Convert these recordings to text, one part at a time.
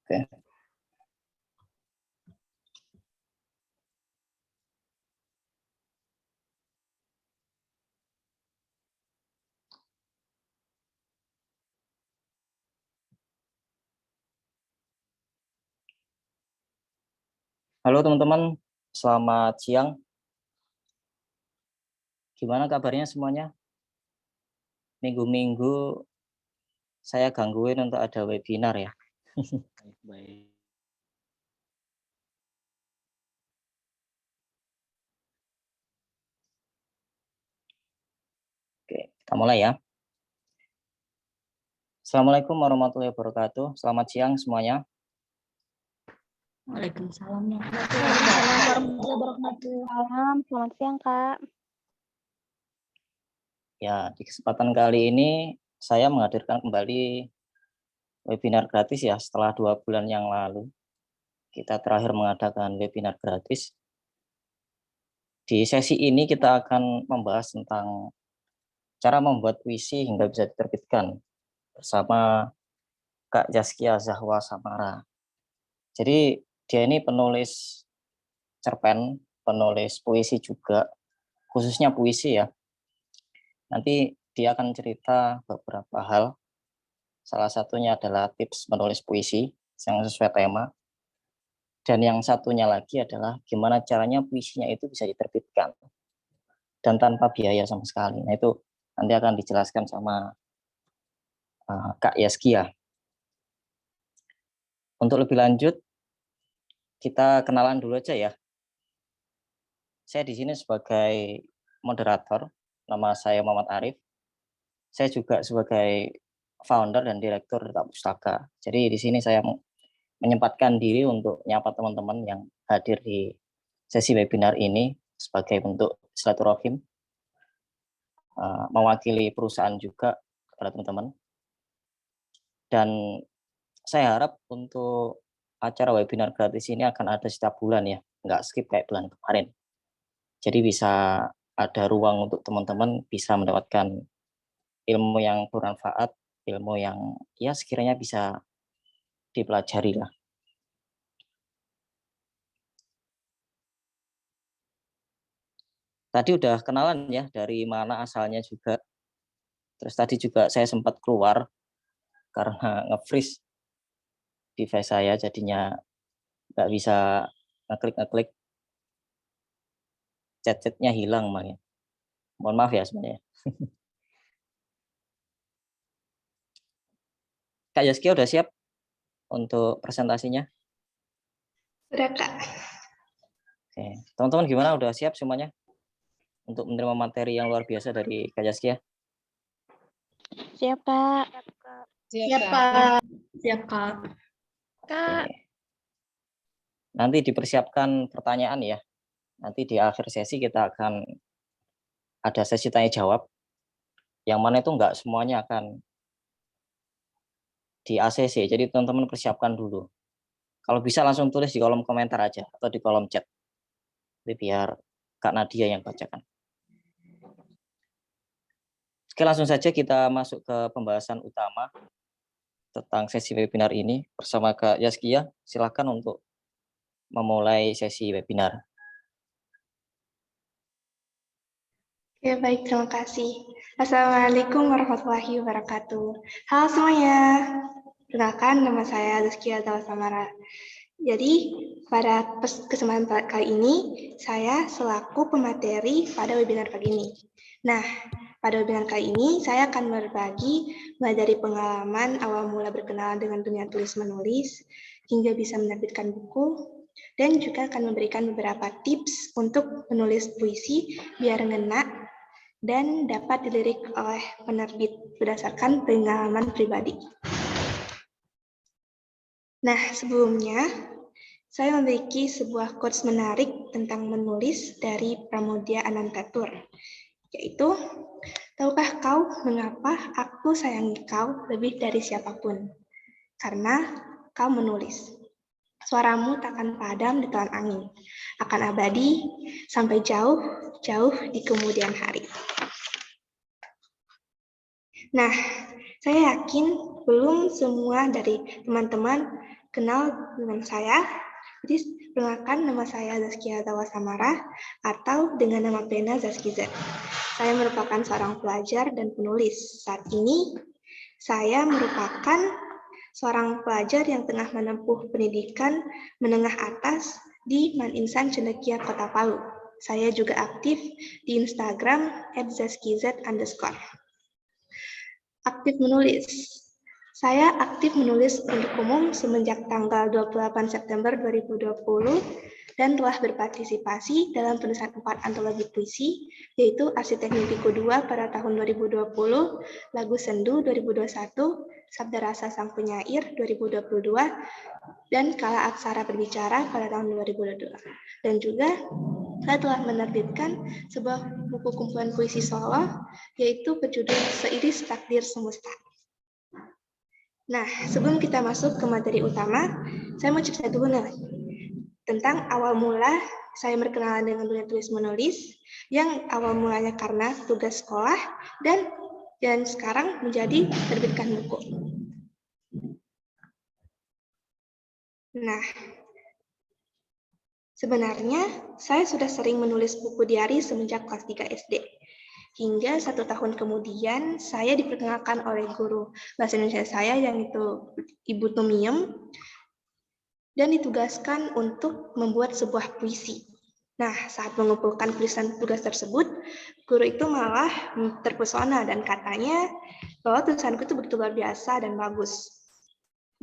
Oke. Halo teman-teman, selamat siang. Gimana kabarnya semuanya? Minggu-minggu saya gangguin untuk ada webinar ya. Baik. Oke, kita mulai ya. Assalamualaikum warahmatullahi wabarakatuh. Selamat siang semuanya. Waalaikumsalam warahmatullahi wabarakatuh. Selamat siang, Kak. Ya, di kesempatan kali ini saya menghadirkan kembali webinar gratis ya setelah 2 bulan yang lalu. Kita terakhir mengadakan webinar gratis. Di sesi ini kita akan membahas tentang cara membuat puisi hingga bisa diterbitkan bersama Kak Zaskia Zahwa Samara. Jadi dia ini penulis cerpen, penulis puisi juga, khususnya puisi ya. Nanti dia akan cerita beberapa hal. Salah satunya adalah tips menulis puisi yang sesuai tema. Dan yang satunya lagi adalah gimana caranya puisinya itu bisa diterbitkan dan tanpa biaya sama sekali. Nah itu nanti akan dijelaskan sama Kak Zaskia. Untuk lebih lanjut, kita kenalan dulu aja ya. Saya di sini sebagai moderator, nama saya Muhammad Arif. Saya juga sebagai founder dan direktur Duta Pustaka. Jadi di sini saya menyempatkan diri untuk nyapa teman-teman yang hadir di sesi webinar ini sebagai bentuk silaturahim, mewakili perusahaan juga kepada teman-teman. Dan saya harap untuk acara webinar gratis ini akan ada setiap bulan ya, nggak skip kayak bulan kemarin. Jadi bisa ada ruang untuk teman-teman bisa mendapatkan ilmu yang bermanfaat, ilmu yang ya sekiranya bisa dipelajari lah. Tadi udah kenalan ya dari mana asalnya juga. Terus tadi juga saya sempat keluar karena nge-freeze device saya, jadinya nggak bisa ngeklik chat-chatnya hilang makanya. Mohon maaf ya sebenarnya. Kak Zaskia udah siap untuk presentasinya? Sudah, Kak. Oke, teman-teman gimana? Udah siap semuanya untuk menerima materi yang luar biasa dari Kak Zaskia? Siap, Kak. Siap, Kak. Siap, Kak. Kak. Nanti dipersiapkan pertanyaan ya. Nanti di akhir sesi kita akan ada sesi tanya jawab. Yang mana itu enggak semuanya akan di ACC. Jadi teman-teman persiapkan dulu. Kalau bisa langsung tulis di kolom komentar aja atau di kolom chat. Jadi biar Kak Nadia yang bacakan. Oke, langsung saja kita masuk ke pembahasan utama tentang sesi webinar ini bersama Kak Zaskia. Silakan untuk memulai sesi webinar. Oke, baik, terima kasih. Assalamualaikum warahmatullahi wabarakatuh. Halo semuanya. Perkenalkan, nama saya Zaskia Zahwa Samara. Jadi, pada kesempatan kali ini, saya selaku pemateri pada webinar pagi ini. Nah, pada webinar kali ini, saya akan berbagi mulai dari pengalaman awal mula berkenalan dengan dunia tulis-menulis, hingga bisa menerbitkan buku, dan juga akan memberikan beberapa tips untuk menulis puisi biar ngena dan dapat dilirik oleh penerbit berdasarkan pengalaman pribadi. Nah, sebelumnya, saya memiliki sebuah quotes menarik tentang menulis dari Pramoedya Anantatur, yaitu, tahukah kau mengapa aku sayangi kau lebih dari siapapun? Karena kau menulis. Suaramu takkan padam di telan angin, akan abadi sampai jauh-jauh di kemudian hari. Nah, saya yakin belum semua dari teman-teman kenal dengan saya. Jadi, perkenalkan, nama saya Zaskia Zawa Samara atau dengan nama pena Zaski Z. Saya merupakan seorang pelajar dan penulis. Saat ini, saya merupakan seorang pelajar yang tengah menempuh pendidikan menengah atas di Maninsan Cendekia, Kota Palu. Saya juga aktif di Instagram @zaskizet_. Aktif menulis. Saya aktif menulis untuk umum semenjak tanggal 28 September 2020 dan telah berpartisipasi dalam penulisan 4 antologi puisi, yaitu Arsitek Mimpiku 2 pada tahun 2020, Lagu Sendu 2021, Sabda Rasa Sang Penyair 2022, dan Kala Aksara Berbicara pada tahun 2022. Dan juga saya telah menerbitkan sebuah buku kumpulan puisi solo, yaitu berjudul Seiris Takdir Semesta. Nah, sebelum kita masuk ke materi utama, saya mau cerita dulu nih tentang awal mula saya berkenalan dengan dunia tulis menulis, yang awal mulanya karena tugas sekolah dan sekarang menjadi terbitkan buku. Nah, sebenarnya saya sudah sering menulis buku diari semenjak kelas 3 SD. Hingga 1 tahun kemudian, saya diperkenalkan oleh guru bahasa Indonesia saya, yang itu Ibu Tumiem, dan ditugaskan untuk membuat sebuah puisi. Nah, saat mengumpulkan tulisan tugas tersebut, guru itu malah terpesona dan katanya bahwa tulisanku itu begitu luar biasa dan bagus.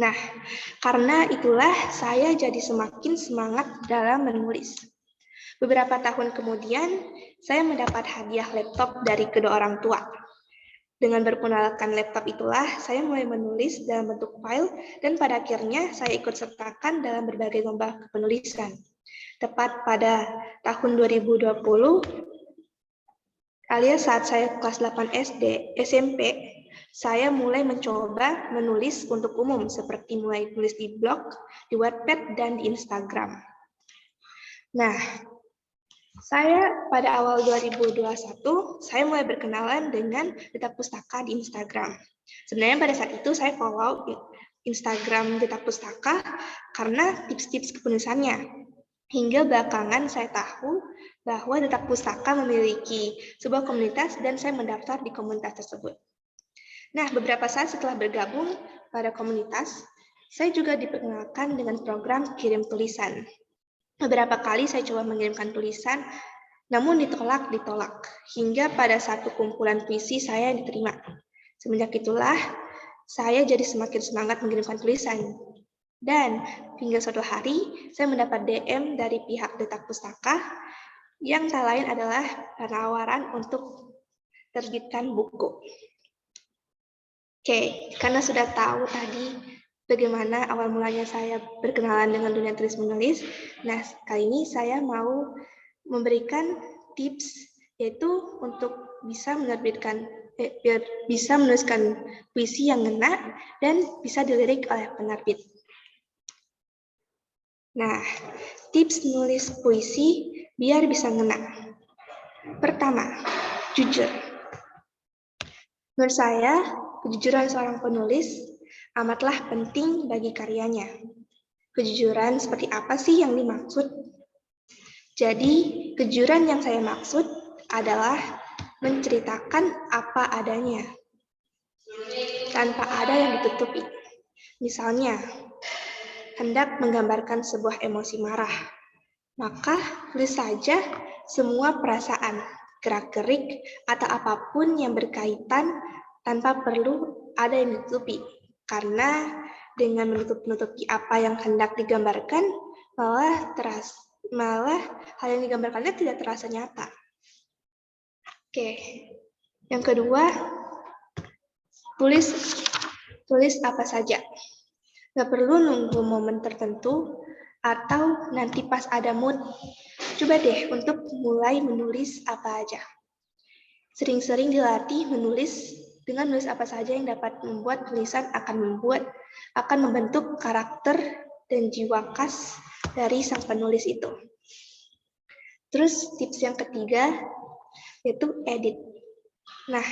Nah, karena itulah saya jadi semakin semangat dalam menulis. Beberapa tahun kemudian, saya mendapat hadiah laptop dari kedua orang tua. Dengan berkenalkan laptop itulah, saya mulai menulis dalam bentuk file, dan pada akhirnya saya ikut sertakan dalam berbagai lomba kepenulisan. Tepat pada tahun 2020, alias saat saya kelas 8 SMP, saya mulai mencoba menulis untuk umum, seperti mulai tulis di blog, di Wattpad, dan di Instagram. Nah, saya pada awal 2021, saya mulai berkenalan dengan Duta Pustaka di Instagram. Sebenarnya pada saat itu saya follow Instagram Duta Pustaka karena tips-tips kepenulisannya. Hingga belakangan saya tahu bahwa Duta Pustaka memiliki sebuah komunitas dan saya mendaftar di komunitas tersebut. Nah, beberapa saat setelah bergabung pada komunitas, saya juga diperkenalkan dengan program kirim tulisan. Beberapa kali saya coba mengirimkan tulisan, namun ditolak, hingga pada satu kumpulan puisi saya yang diterima. Semenjak itulah, saya jadi semakin semangat mengirimkan tulisan. Dan hingga suatu hari, saya mendapat DM dari pihak Duta Pustaka, yang tak lain adalah penawaran untuk terbitkan buku. Oke, karena sudah tahu tadi bagaimana awal mulanya saya berkenalan dengan dunia tulis menulis. Nah, kali ini saya mau memberikan tips, yaitu untuk bisa menerbitkan, bisa menuliskan puisi yang ngena dan bisa dilirik oleh penerbit. Nah, tips nulis puisi biar bisa ngena. Pertama, jujur. Menurut saya, kejujuran seorang penulis amatlah penting bagi karyanya. Kejujuran seperti apa sih yang dimaksud? Jadi, kejujuran yang saya maksud adalah menceritakan apa adanya, tanpa ada yang ditutupi. Misalnya, hendak menggambarkan sebuah emosi marah, maka tulis saja semua perasaan, gerak-gerik, atau apapun yang berkaitan tanpa perlu ada yang ditutupi. Karena dengan menutupi apa yang hendak digambarkan, malah hal yang digambarkannya tidak terasa nyata. Oke, yang kedua, tulis apa saja. Nggak perlu nunggu momen tertentu atau nanti pas ada mood. Coba deh untuk mulai menulis apa aja. Sering-sering dilatih menulis dengan menulis apa saja yang dapat membuat tulisan akan membentuk karakter dan jiwa khas dari sang penulis itu. Terus tips yang ketiga yaitu edit. Nah,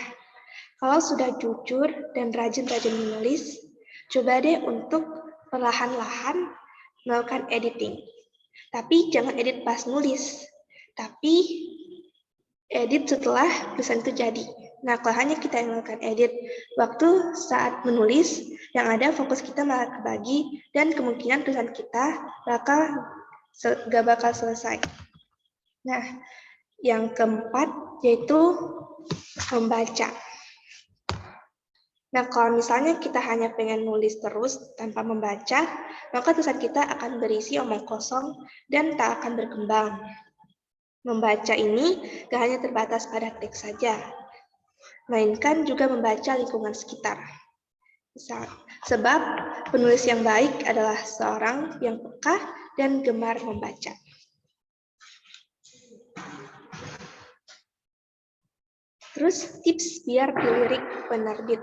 kalau sudah jujur dan rajin-rajin menulis, coba deh untuk perlahan-lahan melakukan editing. Tapi jangan edit pas nulis, tapi edit setelah tulisan itu jadi. Nah, kalau hanya kita yang melakukan edit waktu saat menulis, yang ada fokus kita malah kebagi dan kemungkinan tulisan kita gak bakal selesai. Nah, yang keempat yaitu membaca. Nah, kalau misalnya kita hanya pengen nulis terus tanpa membaca, maka tulisan kita akan berisi omong kosong dan tak akan berkembang. Membaca ini gak hanya terbatas pada teks saja, melainkan juga membaca lingkungan sekitar. Sebab penulis yang baik adalah seorang yang peka dan gemar membaca. Terus tips biar dilirik penerbit.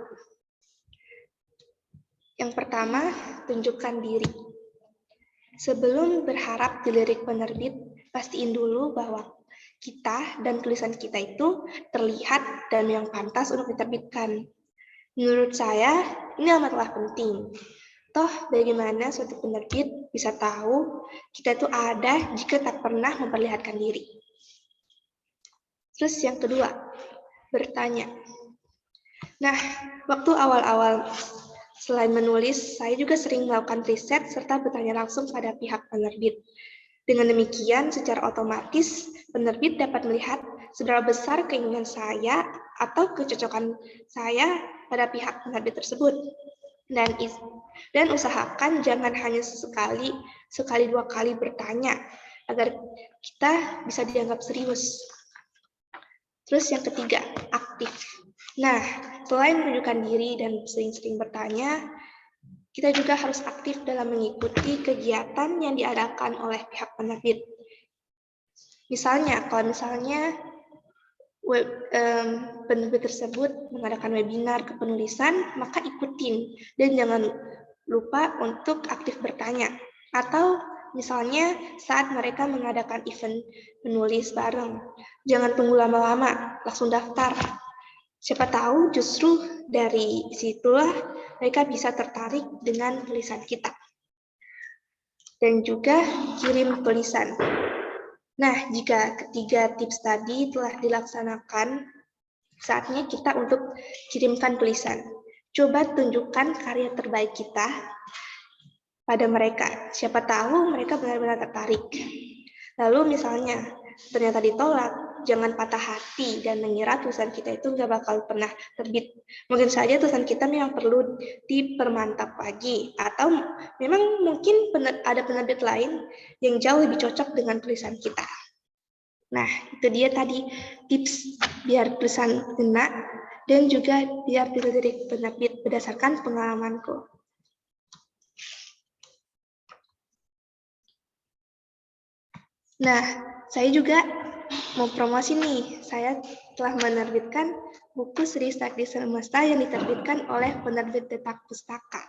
Yang pertama, tunjukkan diri. Sebelum berharap dilirik penerbit, pastiin dulu bahwa kita dan tulisan kita itu terlihat dan yang pantas untuk diterbitkan. Menurut saya, ini amatlah penting. Toh, bagaimana suatu penerbit bisa tahu kita itu ada jika tak pernah memperlihatkan diri. Terus yang kedua, bertanya. Nah, waktu awal-awal selain menulis, saya juga sering melakukan riset serta bertanya langsung pada pihak penerbit. Dengan demikian, secara otomatis penerbit dapat melihat seberapa besar keinginan saya atau kecocokan saya pada pihak penerbit tersebut. Dan usahakan jangan hanya sekali dua kali bertanya agar kita bisa dianggap serius. Terus yang ketiga, aktif. Nah, selain menunjukkan diri dan sering-sering bertanya, kita juga harus aktif dalam mengikuti kegiatan yang diadakan oleh pihak penerbit. Misalnya, kalau penerbit tersebut mengadakan webinar kepenulisan, maka ikutin dan jangan lupa untuk aktif bertanya. Atau misalnya saat mereka mengadakan event menulis bareng, jangan tunggu lama-lama, langsung daftar. Siapa tahu justru dari situlah mereka bisa tertarik dengan tulisan kita. Dan juga kirim tulisan. Nah, jika ketiga tips tadi telah dilaksanakan, saatnya kita untuk kirimkan tulisan. Coba tunjukkan karya terbaik kita pada mereka. Siapa tahu mereka benar-benar tertarik. Lalu misalnya ternyata ditolak, jangan patah hati dan mengira tulisan kita itu nggak bakal pernah terbit. Mungkin saja tulisan kita memang perlu dipermantap lagi, atau memang mungkin ada penerbit lain yang jauh lebih cocok dengan tulisan kita. Nah, itu dia tadi tips biar tulisan kena dan juga biar dilirik penerbit berdasarkan pengalamanku. Nah, saya juga mau promosi nih. Saya telah menerbitkan buku Sri Sakti Semesta yang diterbitkan oleh penerbit Detak Pustaka.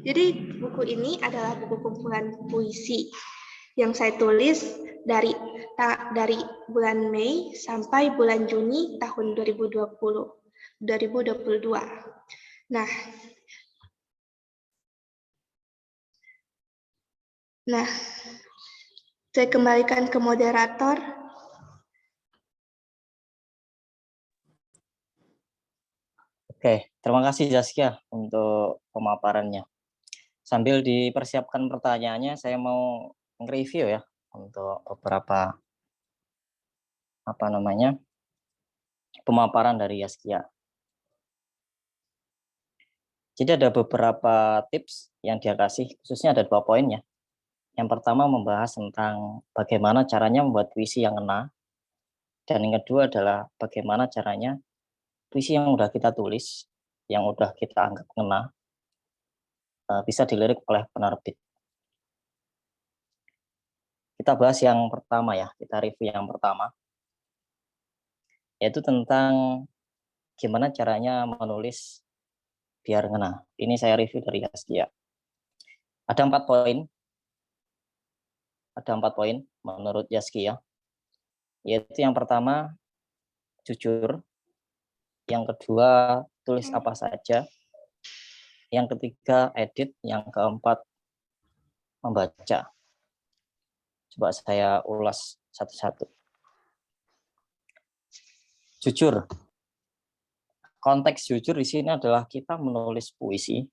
Jadi, buku ini adalah buku kumpulan puisi yang saya tulis dari bulan Mei sampai bulan Juni tahun 2022. Nah, saya kembalikan ke moderator. Oke, terima kasih Zaskia untuk pemaparannya. Sambil dipersiapkan pertanyaannya, saya mau nge-review ya untuk beberapa pemaparan dari Zaskia. Jadi ada beberapa tips yang dia kasih, khususnya ada 2 poin ya. Yang pertama membahas tentang bagaimana caranya membuat puisi yang ngena, dan yang kedua adalah bagaimana caranya puisi yang udah kita tulis, yang udah kita anggap ngena, bisa dilirik oleh penerbit. Kita bahas yang pertama ya, kita review yang pertama, yaitu tentang gimana caranya menulis biar ngena. Ini saya review dari Zaskia. Ada 4 poin. Ada 4 poin menurut Zaskia. Yaitu yang pertama, jujur. Yang kedua, tulis apa saja. yang ketiga edit, yang keempat membaca. Coba saya ulas satu-satu. Jujur. Konteks jujur di sini adalah kita menulis puisi.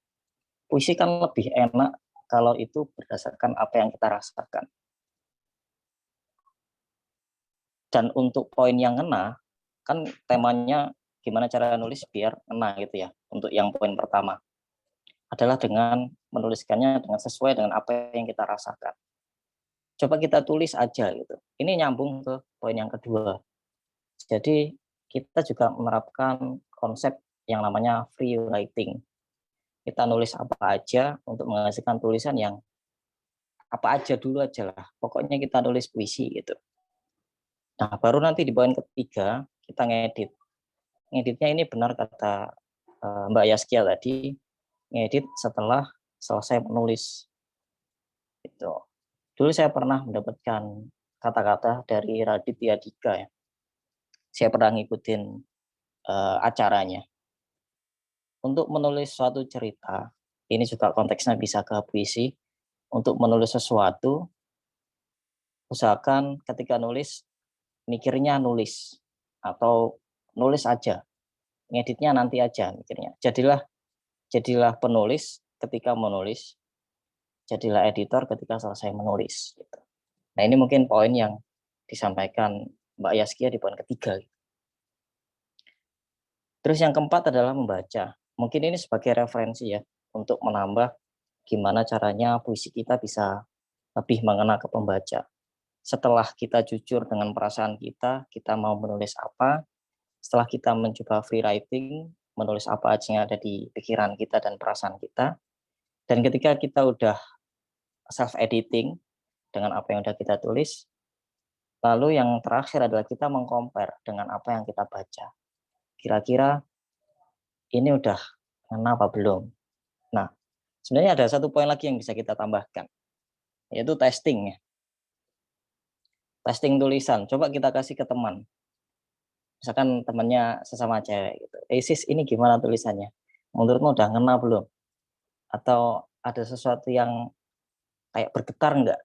Puisi kan lebih enak kalau itu berdasarkan apa yang kita rasakan. Dan untuk poin yang ngena, kan temanya gimana cara nulis biar ngena gitu ya. Untuk yang poin pertama adalah dengan menuliskannya dengan sesuai dengan apa yang kita rasakan. Coba kita tulis aja gitu. Ini nyambung ke poin yang kedua. Jadi kita juga menerapkan konsep yang namanya free writing. Kita nulis apa aja untuk menghasilkan tulisan yang apa aja dulu aja lah. Pokoknya kita nulis puisi gitu. Nah, baru nanti di poin ketiga kita ngedit. Ngeditnya ini benar kata Mbak Yaskia tadi, ngedit setelah selesai menulis. Gitu. Dulu saya pernah mendapatkan kata-kata dari Raditya Dika ya. Saya pernah ngikutin acaranya. Untuk menulis suatu cerita, ini juga konteksnya bisa ke puisi. Untuk menulis sesuatu, usahakan ketika nulis, mikirnya nulis. Atau nulis aja. Ngeditnya nanti aja mikirnya. Jadilah penulis ketika menulis. Jadilah editor ketika selesai menulis. Gitu. Nah ini mungkin poin yang disampaikan Mbak Yaskia di poin ketiga. Terus yang keempat adalah membaca. Mungkin ini sebagai referensi ya, untuk menambah gimana caranya puisi kita bisa lebih mengena ke pembaca. Setelah kita jujur dengan perasaan kita mau menulis apa, setelah kita mencoba free writing, menulis apa aja yang ada di pikiran kita dan perasaan kita, dan ketika kita udah self-editing dengan apa yang udah kita tulis, lalu yang terakhir adalah kita mengcompare dengan apa yang kita baca. Kira-kira ini udah ngena apa belum? Nah, sebenarnya ada satu poin lagi yang bisa kita tambahkan, yaitu testing ya. Testing tulisan, coba kita kasih ke teman. Misalkan temannya sesama cewek gitu. Sis, ini gimana tulisannya? Menurutmu udah ngena belum? Atau ada sesuatu yang kayak bergetar enggak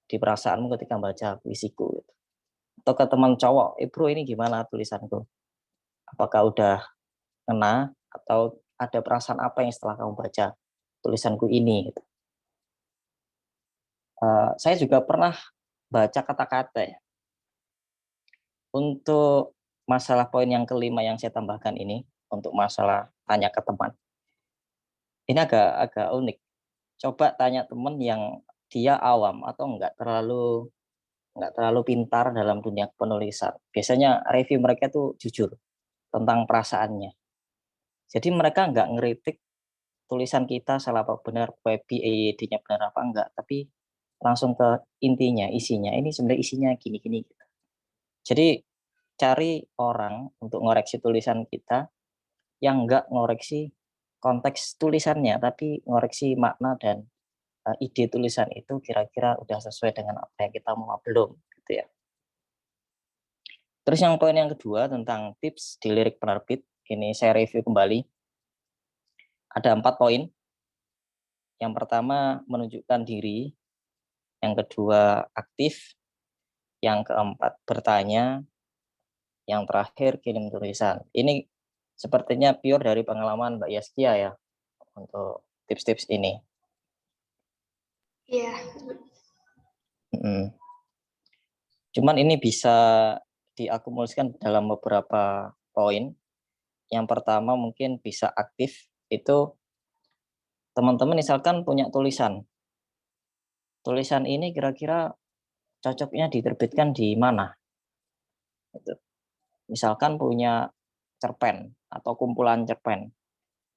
di perasaanmu ketika baca puisiku gitu. Atau ke teman cowok, bro ini gimana tulisanku? Apakah udah ngena atau ada perasaan apa yang setelah kamu baca tulisanku ini gitu. Saya juga pernah baca kata-kata ya. Untuk masalah poin yang kelima yang saya tambahkan ini, untuk masalah tanya ke teman. Ini agak unik. Coba tanya teman yang dia awam atau enggak terlalu pintar dalam dunia penulisan. Biasanya review mereka tuh jujur tentang perasaannya. Jadi mereka enggak ngeritik tulisan kita salah apa benar, WebP, EYD-nya benar apa enggak, tapi langsung ke intinya, isinya. Ini sebenarnya isinya gini-gini. Jadi cari orang untuk ngoreksi tulisan kita yang enggak ngoreksi konteks tulisannya, tapi ngoreksi makna dan ide tulisan itu kira-kira udah sesuai dengan apa yang kita mau belum, gitu ya. Terus yang poin yang kedua tentang tips di lirik penerbit, ini saya review kembali. Ada 4 poin. Yang pertama menunjukkan diri, yang kedua aktif, yang keempat bertanya, yang terakhir kirim tulisan. Ini sepertinya pure dari pengalaman Mbak Yaskia ya untuk tips-tips ini. Iya. Cuman ini bisa diakumulasikan dalam beberapa poin. Yang pertama mungkin bisa aktif, itu teman-teman misalkan punya tulisan. Tulisan ini kira-kira cocoknya diterbitkan di mana? Gitu. Misalkan punya cerpen atau kumpulan cerpen.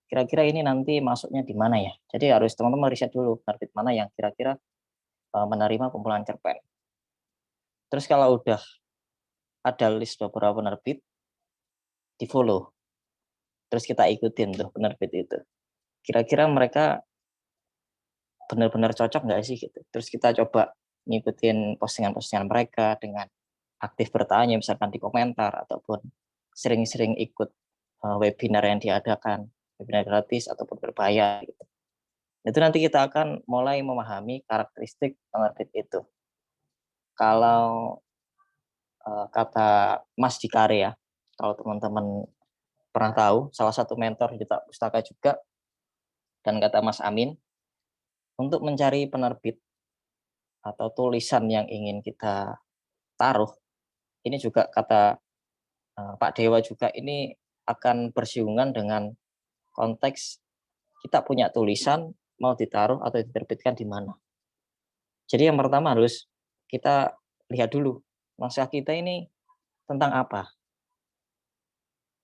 Kira-kira ini nanti masuknya di mana ya? Jadi harus teman-teman riset dulu penerbit mana yang kira-kira menerima kumpulan cerpen. Terus kalau udah ada list beberapa penerbit, di follow. Terus kita ikutin tuh penerbit itu. Kira-kira mereka benar-benar cocok nggak sih gitu. Terus kita coba ngikutin postingan-postingan mereka dengan aktif bertanya misalkan di komentar ataupun sering-sering ikut webinar yang diadakan, webinar gratis ataupun berbayar gitu. Itu nanti kita akan mulai memahami karakteristik penerbit itu. Kalau kata Mas Dikare ya, kalau teman-teman pernah tahu, salah satu mentor Duta Pustaka juga, dan kata Mas Amin, untuk mencari penerbit atau tulisan yang ingin kita taruh, ini juga kata Pak Dewa juga, ini akan bersinggungan dengan konteks kita punya tulisan mau ditaruh atau diterbitkan di mana. Jadi yang pertama harus kita lihat dulu, naskah kita ini tentang apa.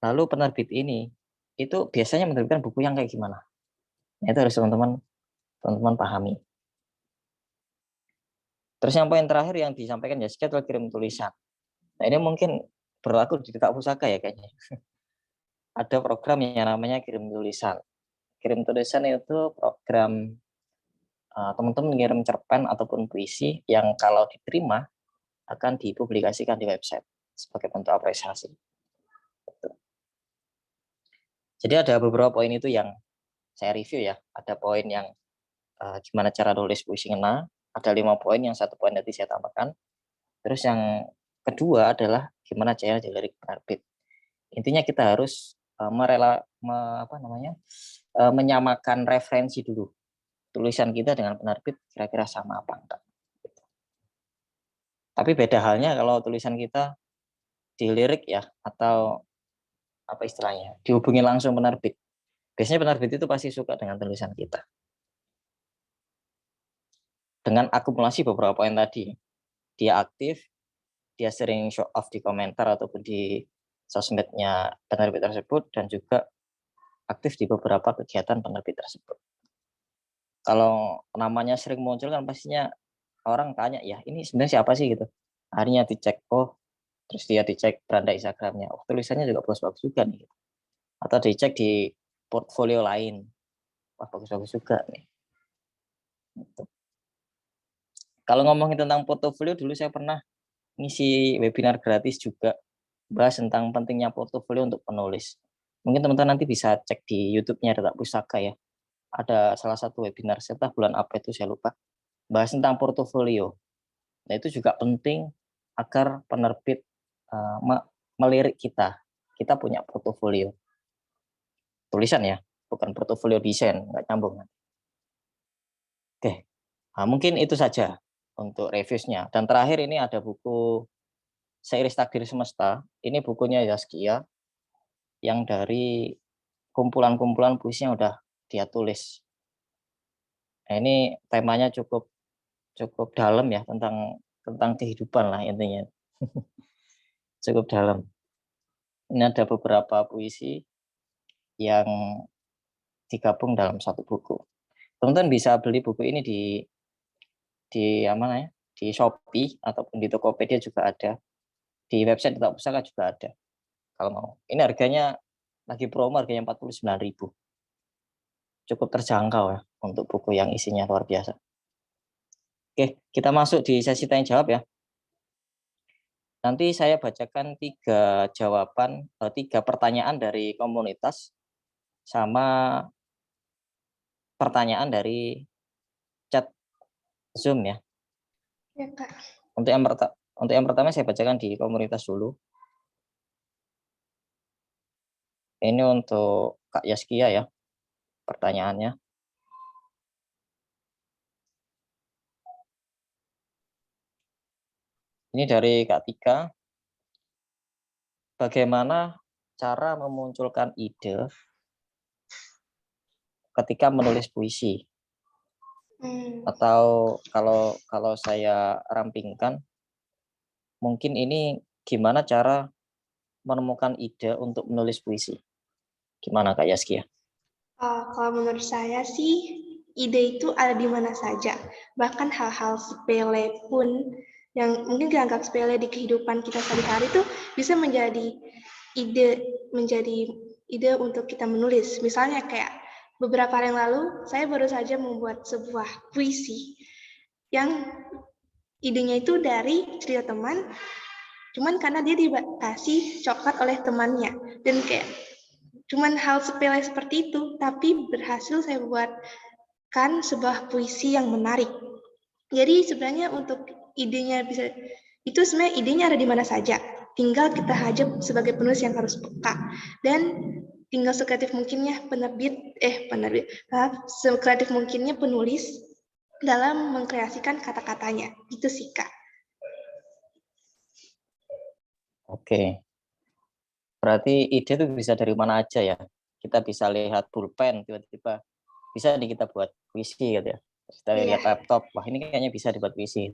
Lalu penerbit ini itu biasanya menerbitkan buku yang kayak gimana. Nah, itu harus teman-teman pahami. Terus yang poin terakhir yang disampaikan Jessica adalah kirim tulisan. Nah, ini mungkin berlaku di Duta Pusaka ya kayaknya. Ada program yang namanya kirim tulisan. Kirim tulisan itu program teman-teman ngirim cerpen ataupun puisi yang kalau diterima akan dipublikasikan di website sebagai bentuk apresiasi. Jadi ada beberapa poin itu yang saya review ya. Ada poin yang gimana cara nulis puisi ngena, ada 5 poin, yang 1 poin tadi saya tambahkan. Terus yang kedua adalah gimana cara dilirik penerbit. Intinya kita harus menyamakan referensi dulu. Tulisan kita dengan penerbit kira-kira sama apa enggak. Tapi beda halnya kalau tulisan kita dilirik ya, atau apa istilahnya, dihubungi langsung penerbit. Biasanya penerbit itu pasti suka dengan tulisan kita. Dengan akumulasi beberapa poin tadi, dia aktif, dia sering show off di komentar ataupun di sosmednya penerbit tersebut, dan juga aktif di beberapa kegiatan penerbit tersebut. Kalau namanya sering muncul kan pastinya orang tanya, ya ini sebenarnya siapa sih gitu. Akhirnya dicek, terus dia dicek beranda Instagramnya, tulisannya juga bagus-bagus juga nih. Atau dicek di portfolio lain, wah bagus-bagus juga nih. Gitu. Kalau ngomongin tentang portofolio, dulu saya pernah ngisi webinar gratis juga, bahas tentang pentingnya portofolio untuk penulis. Mungkin teman-teman nanti bisa cek di YouTube-nya Duta Pustaka ya. Ada salah satu webinar, setelah bulan apa itu saya lupa, bahas tentang portofolio. Nah, itu juga penting agar penerbit melirik kita. Kita punya portofolio. Tulisan ya, bukan portofolio desain, nggak nyambung. Oke, nah, mungkin itu saja untuk reviewnya. Dan terakhir ini ada buku Seiris Takdir Semesta. Ini bukunya Zaskia, yang dari kumpulan-kumpulan puisi yang udah dia tulis. Nah, ini temanya cukup dalam ya, tentang kehidupan lah intinya. Cukup dalam. Ini ada beberapa puisi yang digabung dalam satu buku. Teman-teman bisa beli buku ini di Shopee ataupun di Tokopedia juga ada. Di website Duta Pustaka juga ada. Kalau mau. Ini harganya lagi promo, harganya 49.000. Cukup terjangkau ya untuk buku yang isinya luar biasa. Oke, kita masuk di sesi tanya jawab ya. Nanti saya bacakan 3 pertanyaan dari komunitas sama pertanyaan dari chat Zoom ya. Ya, Kak. Untuk yang pertama saya bacakan di komunitas dulu. Ini untuk Kak Yaskia ya, pertanyaannya. Ini dari Kak Tika. Bagaimana cara memunculkan ide ketika menulis puisi? Atau kalau saya rampingkan, mungkin ini gimana cara menemukan ide untuk menulis puisi? Gimana Kak Yaskia? Kalau menurut saya sih, ide itu ada di mana saja. Bahkan hal-hal sepele pun yang mungkin dianggap sepele di kehidupan kita sehari-hari itu bisa menjadi ide untuk kita menulis. Misalnya kayak beberapa hari yang lalu, saya baru saja membuat sebuah puisi yang idenya itu dari cerita teman, cuman karena dia dikasih coklat oleh temannya. Dan kayak cuman hal sepele seperti itu, tapi berhasil saya buat menuliskan sebuah puisi yang menarik. Jadi sebenarnya untuk idenya bisa itu sebenarnya idenya ada di mana saja. Tinggal kita aja sebagai penulis yang harus peka dan tinggal sekreatif mungkinnya sekreatif mungkinnya penulis dalam mengkreasikan kata-katanya. Gitu sih, Kak. Oke. Berarti ide itu bisa dari mana aja ya. Kita bisa lihat pulpen, tiba-tiba bisa nih kita buat puisi gitu ya. Kita lihat laptop, wah ini kayaknya bisa dibuat puisi.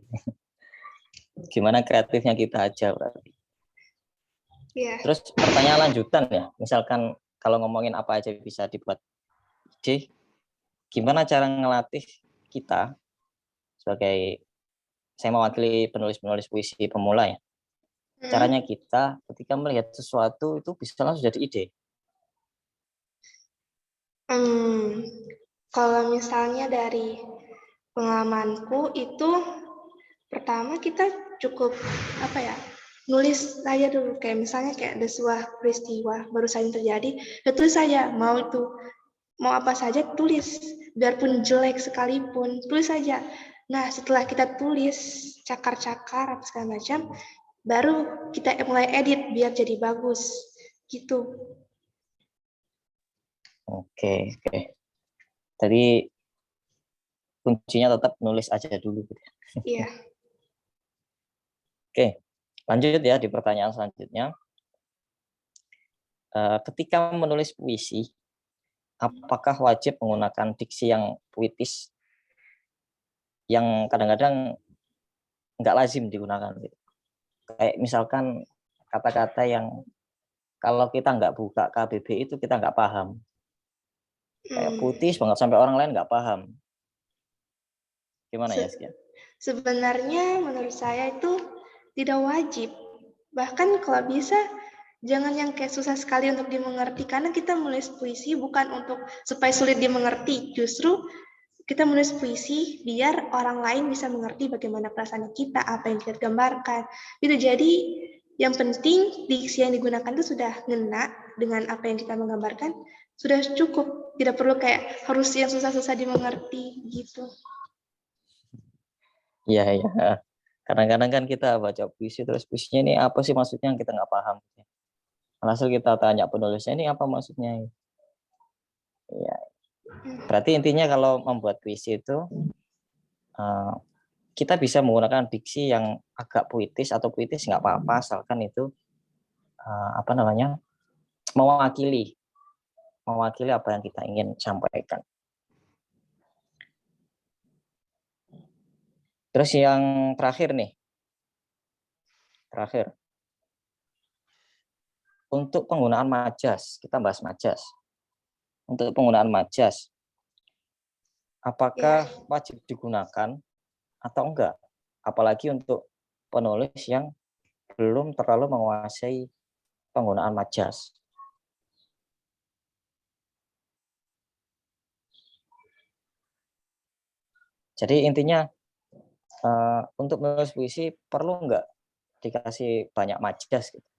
Gimana kreatifnya kita aja berarti. Terus pertanyaan lanjutan ya, misalkan kalau ngomongin apa aja bisa dibuat ide, gimana cara ngelatih kita sebagai, saya mewakili penulis-penulis puisi pemula ya, caranya kita ketika melihat sesuatu itu bisa langsung jadi ide. Kalau misalnya dari pengalamanku itu pertama kita cukup nulis saja dulu, kayak misalnya kayak ada sebuah peristiwa baru saja terjadi, tulis saja, mau apa saja tulis, biarpun jelek sekalipun tulis saja. Nah setelah kita tulis cakar-cakar apa segala macam, baru kita mulai edit biar jadi bagus gitu. Oke. Jadi kuncinya tetap nulis aja dulu. Iya. Oke, lanjut ya di pertanyaan selanjutnya. Ketika menulis puisi, apakah wajib menggunakan diksi yang puitis yang kadang-kadang nggak lazim digunakan? Kayak misalkan kata-kata yang kalau kita nggak buka KBBI itu kita nggak paham. Kayak puitis banget sampai orang lain nggak paham. Gimana ya, Skia? Sebenarnya menurut saya itu tidak wajib. Bahkan kalau bisa jangan yang kayak susah sekali untuk dimengerti, karena kita menulis puisi bukan untuk supaya sulit dimengerti, justru kita menulis puisi biar orang lain bisa mengerti bagaimana perasaan kita, apa yang kita gambarkan. Itu jadi yang penting diksi yang digunakan itu sudah ngena dengan apa yang kita menggambarkan, sudah cukup. Tidak perlu kayak harus yang susah-susah dimengerti gitu. Iya. Kadang-kadang kan kita baca puisi terus puisinya ini apa sih maksudnya kita nggak paham. Langsung kita tanya penulisnya ini apa maksudnya. Iya. Berarti intinya kalau membuat puisi itu kita bisa menggunakan diksi yang agak puitis atau puitis nggak apa-apa asalkan itu mewakili apa yang kita ingin sampaikan. Terus yang terakhir untuk penggunaan majas, kita bahas majas. Untuk penggunaan majas, apakah wajib digunakan atau enggak? Apalagi untuk penulis yang belum terlalu menguasai penggunaan majas. Jadi intinya untuk menulis puisi perlu enggak dikasih banyak majas gitu?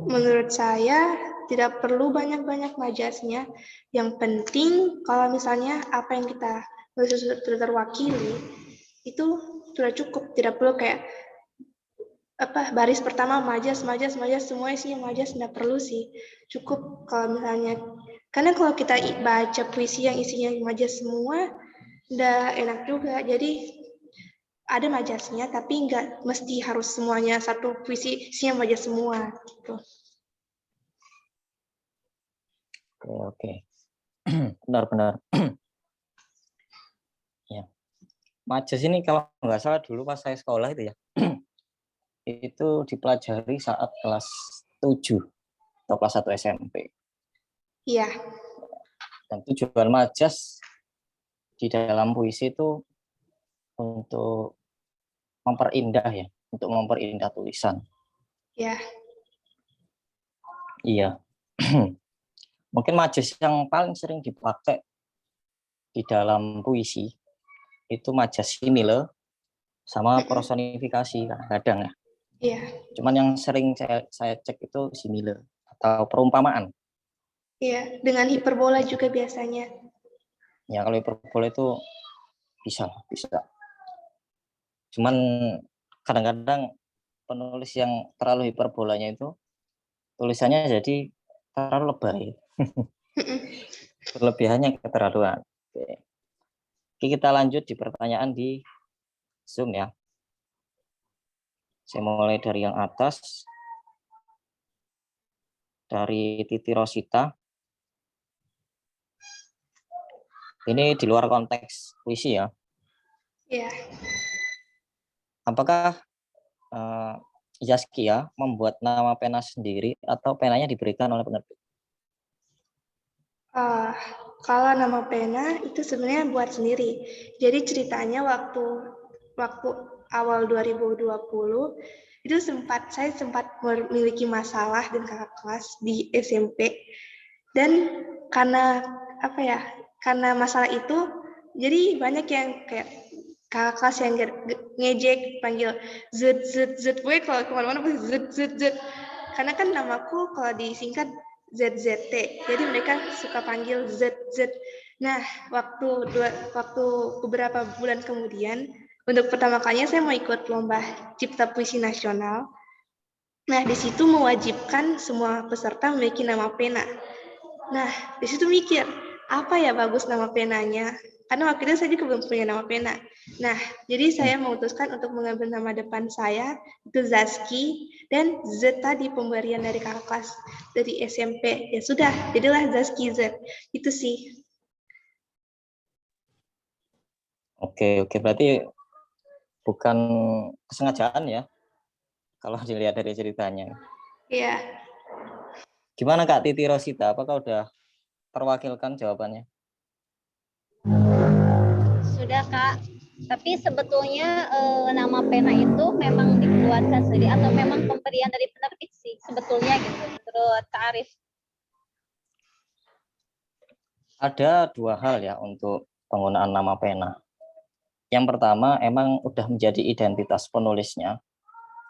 Menurut saya tidak perlu banyak-banyak majasnya. Yang penting kalau misalnya apa yang kita sudah terwakili itu sudah cukup. Tidak perlu kayak baris pertama majas semua isinya majas, tidak perlu sih. Cukup kalau misalnya, karena kalau kita baca puisi yang isinya majas semua udah enak juga. Jadi ada majasnya, tapi nggak mesti harus semuanya satu puisi isinya majas semua gitu. Oke. Benar. Ya. Majas ini kalau nggak salah dulu pas saya sekolah itu ya, itu dipelajari saat kelas 7 atau kelas 1 SMP. Iya. Dan tujuan majas di dalam puisi itu untuk memperindah tulisan. Iya. Iya. Mungkin majas yang paling sering dipakai di dalam puisi itu majas simile sama personifikasi kadang ya. Iya. Cuman yang sering saya cek itu simile atau perumpamaan. Iya, dengan hiperbola juga biasanya. Ya kalau hiperbola itu bisa. Cuman kadang-kadang penulis yang terlalu hiperbolanya itu tulisannya jadi terlalu lebay. Berlebihannya keterlaluan. Oke. Oke, kita lanjut di pertanyaan di Zoom ya. Saya mulai dari yang atas. Dari Titi Rosita. Ini di luar konteks puisi ya. Iya. Apakah Zaskia membuat nama pena sendiri atau penanya diberikan oleh penerbit? Kalau nama pena itu sebenarnya buat sendiri. Jadi ceritanya waktu awal 2020 itu saya sempat memiliki masalah dengan kakak kelas di SMP, dan karena karena masalah itu jadi banyak yang kayak kakak kelas yang ngejek, panggil zut zut zut, gue kalau kemana-mana pasti zut zut zut, karena kan namaku kalau disingkat ZZT, jadi mereka suka panggil ZZ. Nah, waktu beberapa bulan kemudian, untuk pertama kalinya saya mau ikut lomba Cipta Puisi Nasional. Nah, di situ mewajibkan semua peserta memiliki nama pena. Nah, di situ mikir, apa ya bagus nama penanya? Karena waktu itu saya juga belum punya nama pena. Nah, jadi saya memutuskan untuk mengambil nama depan saya, itu Zaski, dan Z tadi pemberian dari kakak kelas dari SMP. Ya sudah, jadilah Zaski Z. Itu sih. Oke, berarti bukan kesengajaan ya, kalau dilihat dari ceritanya. Iya. Gimana Kak Titi Rosita, apakah udah terwakilkan jawabannya? Sudah Kak, tapi sebetulnya nama pena itu memang dikeluarkan sendiri atau memang pemberian dari penerbit sih sebetulnya gitu menurut Kak Arif? Ada dua hal ya untuk penggunaan nama pena. Yang pertama, emang udah menjadi identitas penulisnya.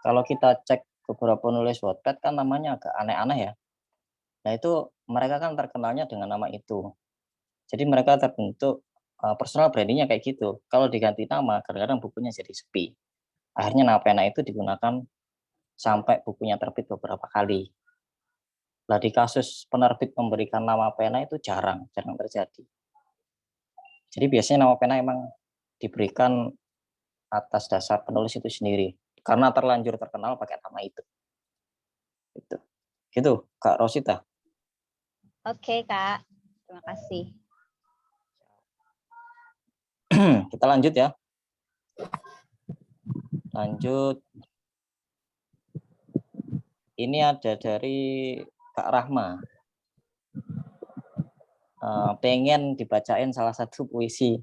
Kalau kita cek beberapa penulis Wattpad kan namanya agak aneh-aneh ya. Nah itu mereka kan terkenalnya dengan nama itu. Jadi mereka terbentuk personal brandingnya kayak gitu. Kalau diganti nama, kadang-kadang bukunya jadi sepi. Akhirnya nama pena itu digunakan sampai bukunya terbit beberapa kali. Nah di kasus penerbit memberikan nama pena itu jarang terjadi. Jadi biasanya nama pena emang diberikan atas dasar penulis itu sendiri karena terlanjur terkenal pakai nama itu. Gitu Kak Rosita. Oke Kak, terima kasih. Kita lanjut ya. Lanjut. Ini ada dari Kak Rahma. Pengen dibacain salah satu puisi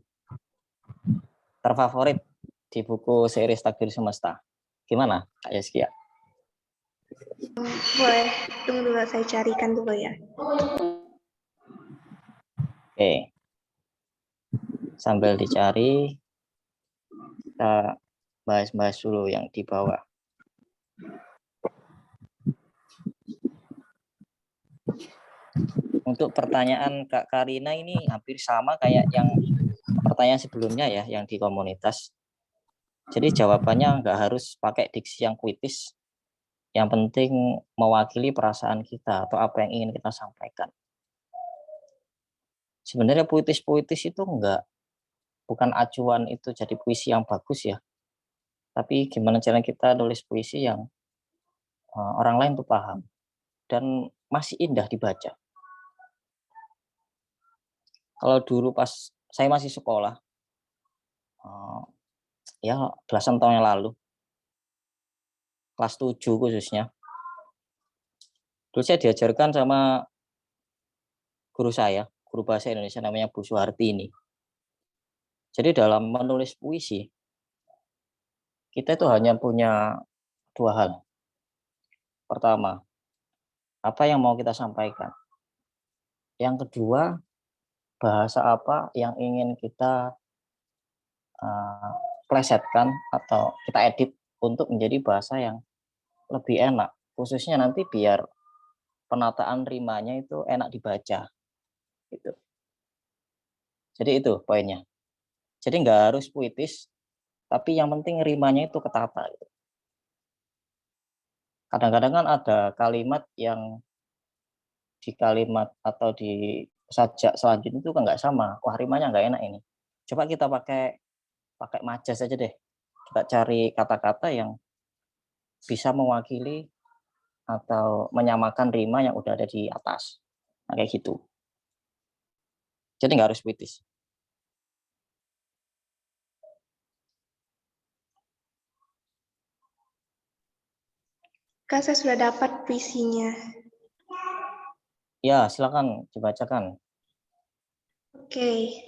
terfavorit di buku series Takdir Semesta. Gimana Kak Yaskia? Boleh, tunggu dulu saya carikan dulu ya. Oke. Sambil dicari, kita bahas-bahas dulu yang di bawah. Untuk pertanyaan Kak Karina ini hampir sama kayak yang pertanyaan sebelumnya ya, yang di komunitas. Jadi jawabannya nggak harus pakai diksi yang puitis. Yang penting mewakili perasaan kita atau apa yang ingin kita sampaikan. Sebenarnya puitis-puitis itu bukan acuan itu jadi puisi yang bagus ya. Tapi gimana cara kita nulis puisi yang orang lain tuh paham dan masih indah dibaca. Kalau dulu pas saya masih sekolah, ya belasan tahun yang lalu, kelas 7 khususnya, dulu saya diajarkan sama guru saya, guru bahasa Indonesia namanya Bu Suharti ini. Jadi dalam menulis puisi, kita itu hanya punya dua hal. Pertama, apa yang mau kita sampaikan. Yang kedua, bahasa apa yang ingin kita plesetkan atau kita edit untuk menjadi bahasa yang lebih enak. Khususnya nanti biar penataan rimanya itu enak dibaca gitu. Jadi itu poinnya. Jadi nggak harus puitis, tapi yang penting rimanya itu ketata gitu. Kadang-kadang kan ada kalimat yang di kalimat atau di sajak selanjutnya itu kan nggak sama. Wah, rimanya nggak enak ini. Coba kita pakai majas aja deh. Kita cari kata-kata yang bisa mewakili atau menyamakan rima yang udah ada di atas. Nah, kayak gitu. Jadi nggak harus puitis. Kak, saya sudah dapat puisinya. Ya, silakan dibacakan. Oke.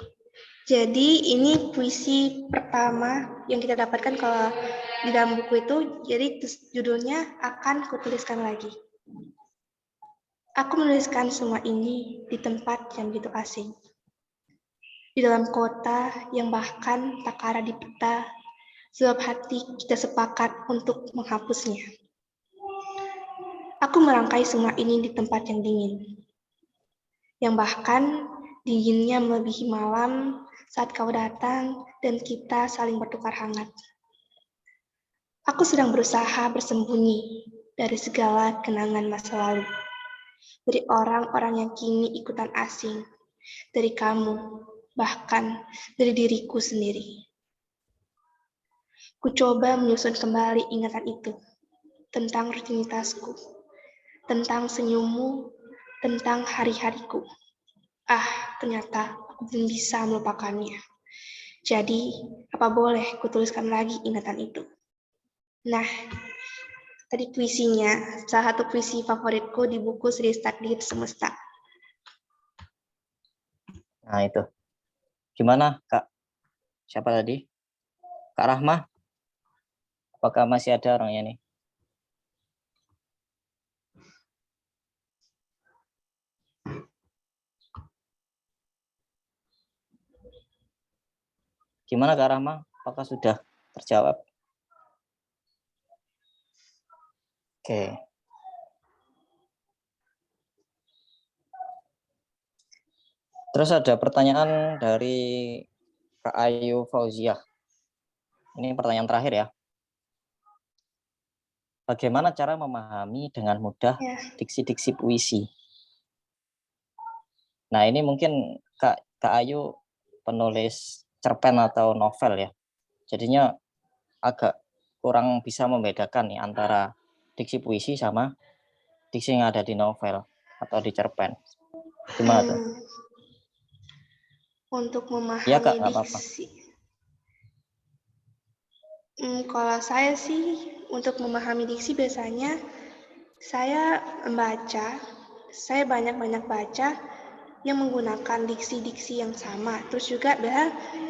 Jadi ini puisi pertama yang kita dapatkan kalau di dalam buku itu. Jadi judulnya akan kutuliskan lagi. Aku menuliskan semua ini di tempat yang begitu asing. Di dalam kota yang bahkan tak ada di peta, sebab hati kita sepakat untuk menghapusnya. Aku merangkai semua ini di tempat yang dingin, yang bahkan dinginnya melebihi malam saat kau datang dan kita saling bertukar hangat. Aku sedang berusaha bersembunyi dari segala kenangan masa lalu, dari orang-orang yang kini ikutan asing, dari kamu, bahkan dari diriku sendiri. Ku coba menyusun kembali ingatan itu, tentang rutinitasku, tentang senyummu, tentang hari-hariku. Ternyata aku belum bisa melupakannya. Jadi, apa boleh kutuliskan lagi ingatan itu? Nah, tadi puisinya, salah satu puisi favoritku di buku Series Takdir Semesta. Nah, itu. Gimana, Kak? Siapa tadi? Kak Rahma? Apakah masih ada orangnya nih? Gimana Kak Rahma? Apakah sudah terjawab? Oke. Terus ada pertanyaan dari Kak Ayu Fauziah. Ini pertanyaan terakhir ya. Bagaimana cara memahami dengan mudah diksi-diksi puisi? Nah, ini mungkin Kak Ayu penulis cerpen atau novel ya. Jadinya agak kurang bisa membedakan nih antara diksi puisi sama diksi yang ada di novel atau di cerpen. Gimana tuh? Untuk memahami Ya, Kak, apa-apa. diksi. Kalau saya sih, untuk memahami diksi biasanya saya membaca, saya banyak-banyak baca yang menggunakan diksi-diksi yang sama. Terus juga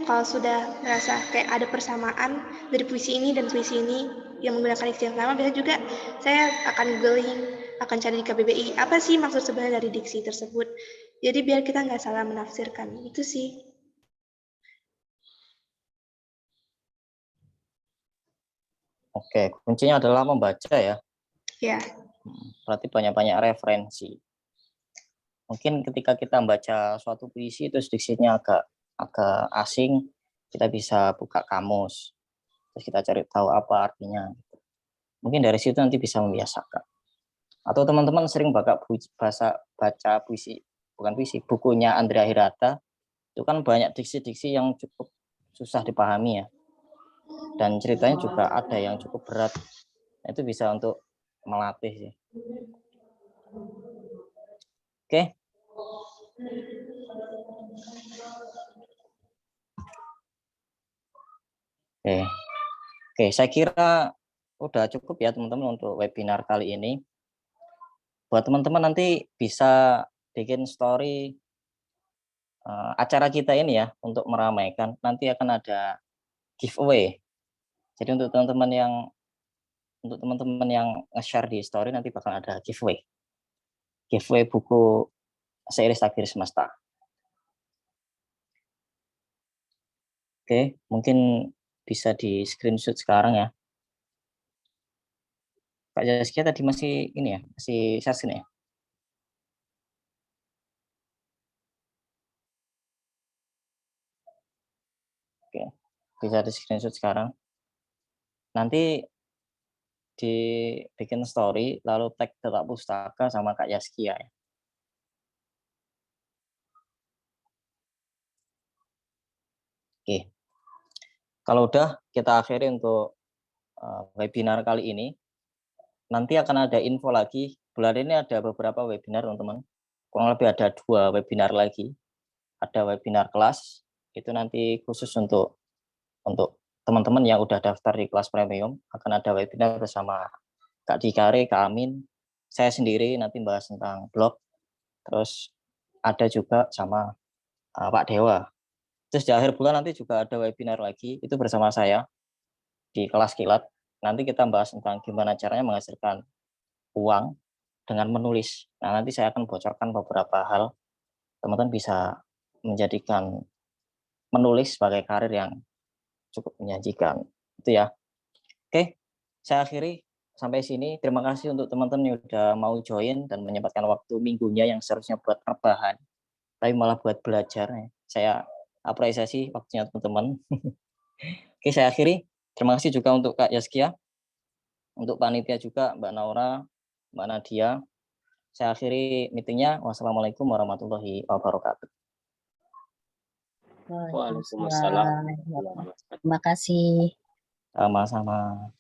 kalau sudah merasa kayak ada persamaan dari puisi ini dan puisi ini yang menggunakan diksi yang sama, biasanya juga saya akan googling, akan cari di KBBI, apa sih maksud sebenarnya dari diksi tersebut. Jadi biar kita nggak salah menafsirkan, itu sih. Oke, kuncinya adalah membaca ya. Ya. Berarti banyak-banyak referensi. Mungkin ketika kita membaca suatu puisi terus diksinya agak asing, kita bisa buka kamus. Terus kita cari tahu apa artinya. Mungkin dari situ nanti bisa membiasakan. Atau teman-teman sering baca puisi, bukan puisi, bukunya Andrea Hirata, itu kan banyak diksi-diksi yang cukup susah dipahami ya. Dan ceritanya juga ada yang cukup berat. Itu bisa untuk melatih sih. Oke. Oke, saya kira udah cukup ya teman-teman untuk webinar kali ini. Buat teman-teman nanti bisa bikin story acara kita ini ya untuk meramaikan. Nanti akan ada giveaway. Jadi untuk teman-teman yang nge-share di story nanti bakal ada giveaway. Giveaway buku Seiring Takdir Semesta. Oke, mungkin bisa di screenshot sekarang ya. Kak Zaskia tadi masih ini ya, masih session ya? Oke, bisa di screenshot sekarang. Nanti dibikin story, lalu tag Tetap Pustaka sama Kak Yaskia ya. Oke, kalau udah kita akhiri untuk webinar kali ini. Nanti akan ada info lagi. Bulan ini ada beberapa webinar teman-teman. Kurang lebih ada 2 webinar lagi. Ada webinar kelas, itu nanti khusus untuk teman-teman yang udah daftar di kelas premium. Akan ada webinar bersama Kak Dikare, Kak Amin, saya sendiri nanti bahas tentang blog. Terus ada juga sama Pak Dewa. Terus di akhir bulan nanti juga ada webinar lagi, itu bersama saya di kelas kilat. Nanti kita bahas tentang gimana caranya menghasilkan uang dengan menulis. Nah, nanti saya akan bocorkan beberapa hal. Teman-teman bisa menjadikan menulis sebagai karir yang cukup menjanjikan. Itu ya. Oke, saya akhiri sampai sini. Terima kasih untuk teman-teman yang udah mau join dan menyempatkan waktu minggunya yang seharusnya buat rebahan, tapi malah buat belajar. Saya apresiasi waktunya teman-teman. Oke, saya akhiri. Terima kasih juga untuk Kak Yaskia, untuk panitia juga Mbak Naura, Mbak Nadia. Saya akhiri meetingnya. Wassalamualaikum warahmatullahi wabarakatuh. Waalaikumsalam. Terima kasih. Sama-sama.